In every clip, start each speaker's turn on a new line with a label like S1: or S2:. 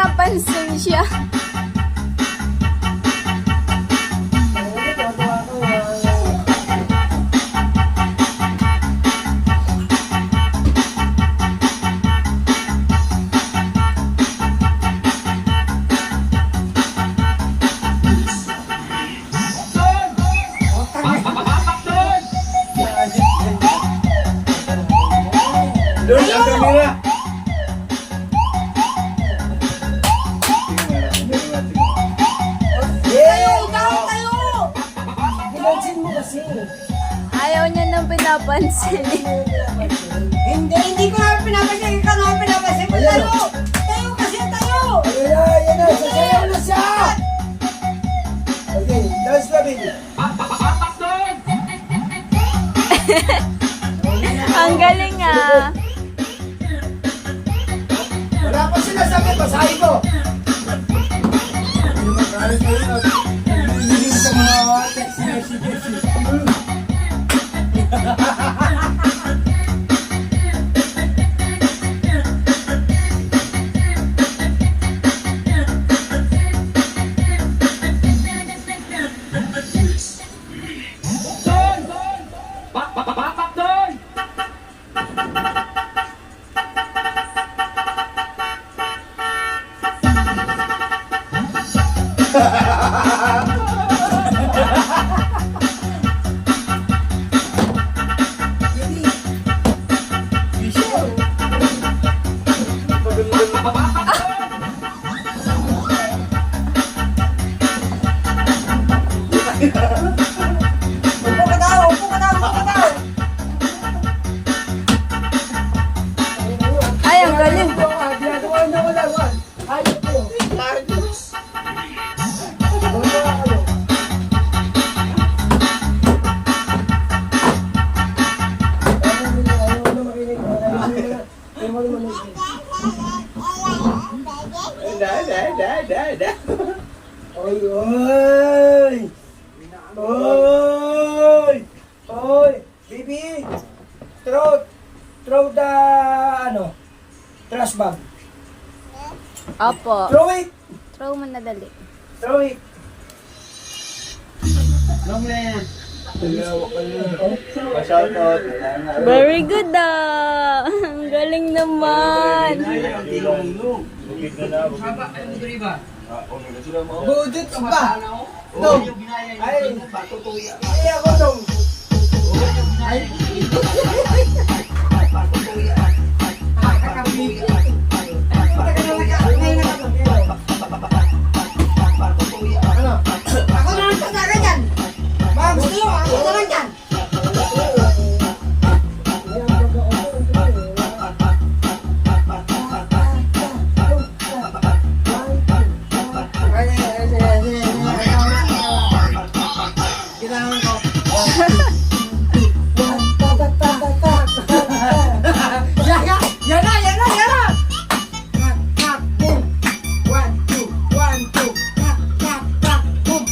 S1: pinapansin siya.
S2: Doon ang kamera.
S1: Ayaw niya nang pinapansin.
S3: Hindi ko naman pinapansin. Ikaw naman pinapansin. Tayo! Tayo kasi tayo!
S2: Ayan na, sasayaw na siya. Okay, dance na baby.
S1: Ang galing ah.
S2: Wala pa sinasabi, basahin ko. Hindi naman kaya sa'yo na. Hindi sa mga text messages.
S3: Upo ka daw! Upo ka daw! Upo ka daw!
S1: Ay, ang galing.
S2: Ginagawa na wala. Ayos ko. Oy, oy! Oy! Oy! Baby! Throw the, trash bag.
S1: Opo.
S2: Throw it!
S1: Throw mo na dali.
S2: Throw it! Pa-shoutout.
S1: Very good ah. Ang galing naman.
S2: Budget ka ba? Dong! Ay! Ay, ako dong! Ay!
S3: Ako na lang talaga dyan! Mga gusto nyo, ako na lang dyan! Yan na! Yan na! Yan na! Tap, tap, boom! 1, 2, 1, 2! Tap, tap, tap, boom!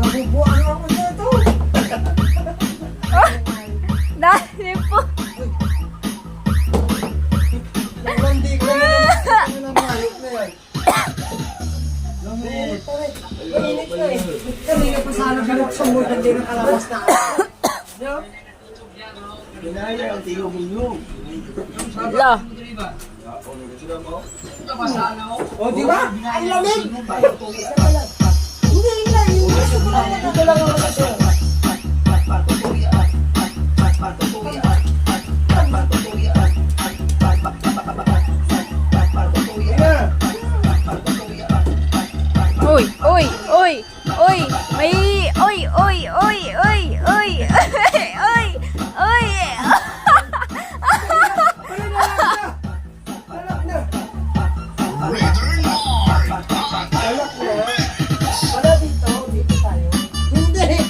S3: Nabubuan ako dito!
S1: Dali po.
S2: Hindi ko na mahalik na yan.
S3: Mainit ko eh. Kanina pa sana binuksan mo, hindi nakalabas na.
S2: Binaya ang tingog-tingog.
S1: La.
S3: O, di ba? Ang lamig! Hindi, hindi. Gusto ko lang ito lang ako sa show.
S1: Uy, uy, uy, uy. May uy, uy, uy, uy, uy. Uy, uy.
S2: Alak na! Alak na! Para dito, dito tayo. Hindi!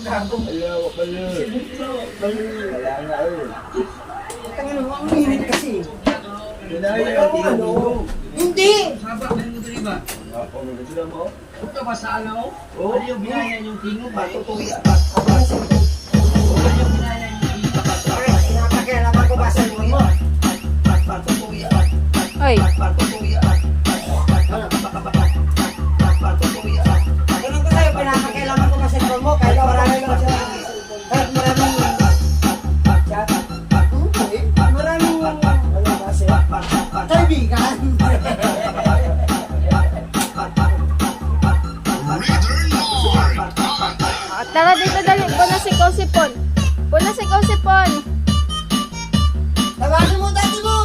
S2: Ayaw, balo. Wala nga eh.
S3: Tangin mo, ang init kasi.
S2: Ayaw,
S3: Ano? Hindi!
S4: Haba ng mundo ba?
S2: Ako, sila mo?
S4: Punta ba sa alaw?
S2: Oo.
S4: Ano yung binaya yung tingo ba? Tutuya.
S3: Haba sa ito.
S4: Ano yung binaya yung tingo ba?
S3: Bakit? Inapakialaman ko ba sa inyo?
S4: Tutuya.
S1: Oy,
S4: Tutuya. Tutuya.
S3: Ganun ko sa'yo, pinapakialaman ko ba sa inyo mo? Kahit maraming kahit maraming chat. Maraming ano kasi? Kaibigan.
S1: tara dito dali. Puna si Kausipon. Puna si Kausipon.
S3: Tawagan mo dati mo!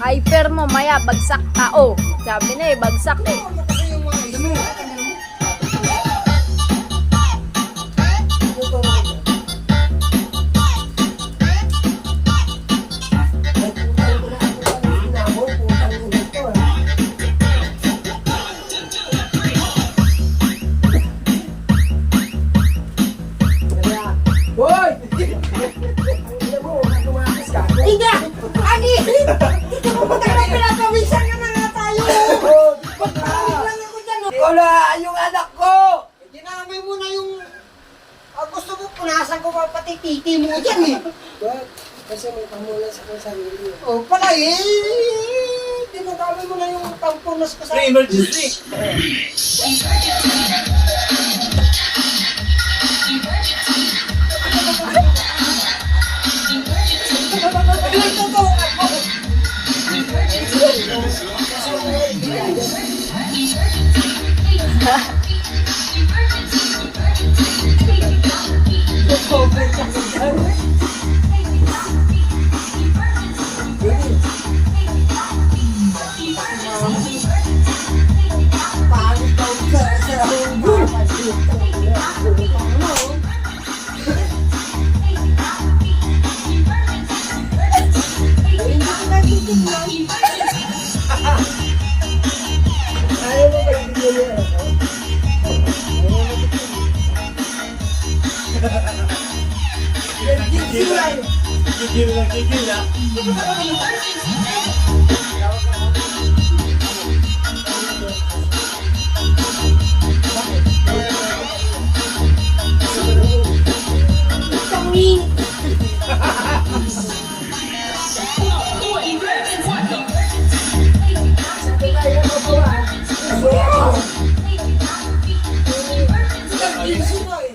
S1: Hyper mo, maya, bagsak ka. Oh, sabi na eh, bagsak eh.
S3: Ano kasi yung mga ismo?
S2: Hoy!
S3: Hindi! Ani! Dito mo punta na pinapawisan ka na nga tayo! Pagpapawid lang ako dyan! oh.
S2: Wala yung anak ko!
S3: Dinamay mo na yung... gusto mo punasan ko pa pati titi mo dyan eh!
S5: Kasi may pamulan sa kong sarili.
S3: O pala eh! Dinadamay mo na yung pampunas ko sa...
S2: Emergency!
S3: Pangit daw sa
S5: Ayaw mo ba yung ganyan?
S2: Gigil na gigil na.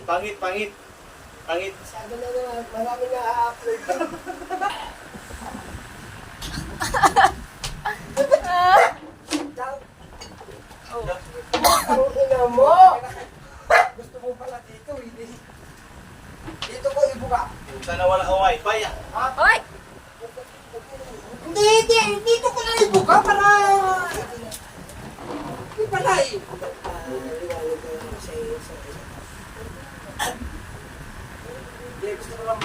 S2: Pangit, pangit. Pangit.
S5: Sabi na naman, marami na a-upload ka. Ang ina mo!
S3: Gusto mo pala dito, hindi. Dito ko ibuka.
S2: Sana wala kang wifi ah.
S1: Oy!
S3: Hindi. Dito ko na ibuka para... Hindi pala eh.
S5: Liwanag ko lang sa iyo sa iyo.
S3: Hindi, gusto ko lang.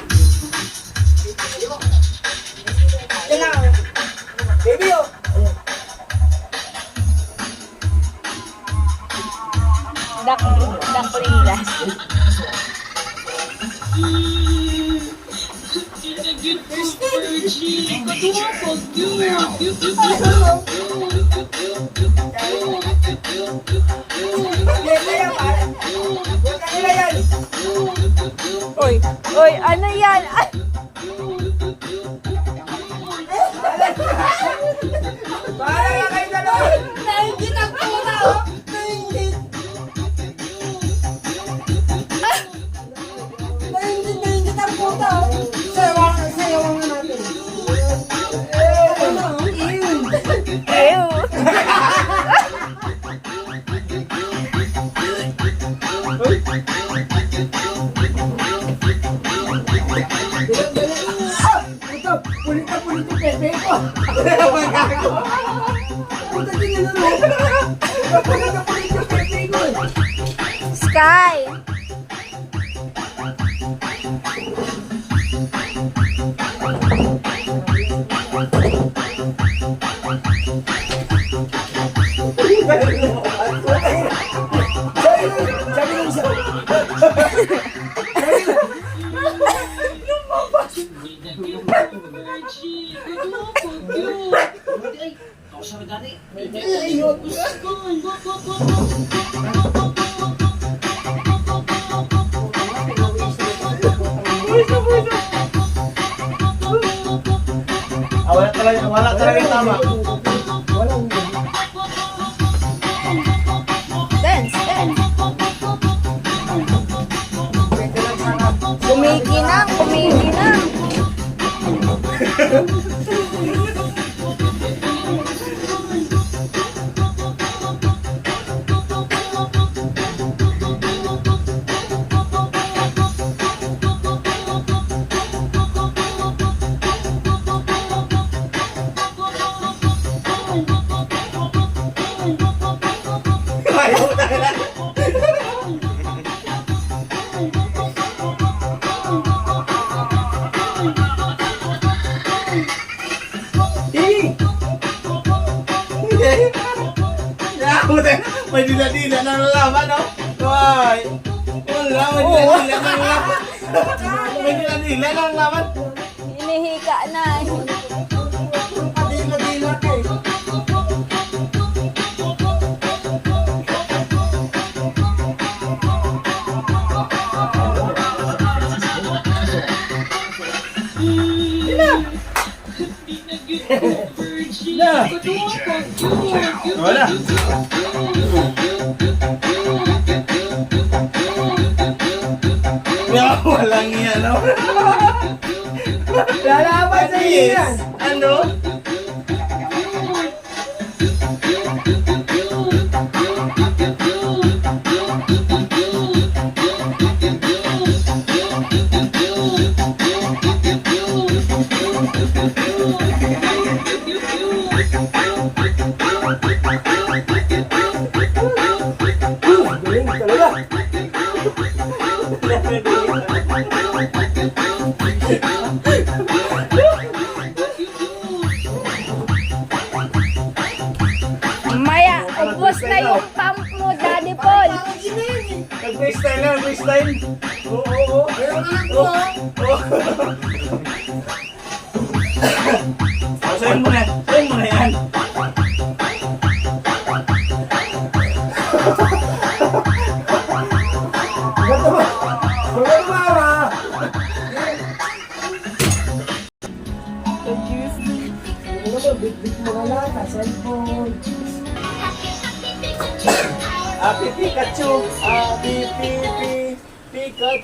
S3: Yan na. Baby, oh.
S1: Daklilas. Oy, oy, ano yan? Ay,
S3: Para lang kayo dalawa. Nainggit ang pula, oh. Nainggit. Nainggit ang puta, oh. Sayawan nga natin. Ano,
S1: ew.
S3: ito, pulit yung pepe ko. Puta din yun, ano? Pulit yung pepe ko.
S1: Sky.
S5: Sabi nung isa.
S4: Ako sabi dati.
S5: Ayun.
S2: Wala talaga yung tama.
S5: Walang
S1: Dance, dance. Kumikinang, kumikinang.
S2: May dila-dila na nalaman, no? Ay, wala, may dila-dila na nalaman. May dila-dila na nalaman.
S1: Hinihika na.
S3: Padila-dila ka eh.
S2: Wala. Walang yan, no?
S5: lalaban sa inyo yan.
S2: Ano?
S5: Galing talaga.
S1: Maya, ubos na yung pump mo, Daddy Paul.
S2: Nag-freestyle na, freestyle. Oo. Sayin mo na. Sayin mo na yan.
S5: Huwag tumawa. Ano naman, bit-bit mo na lang, cellphone.
S2: Happy Pikachu. Happy Pikachu.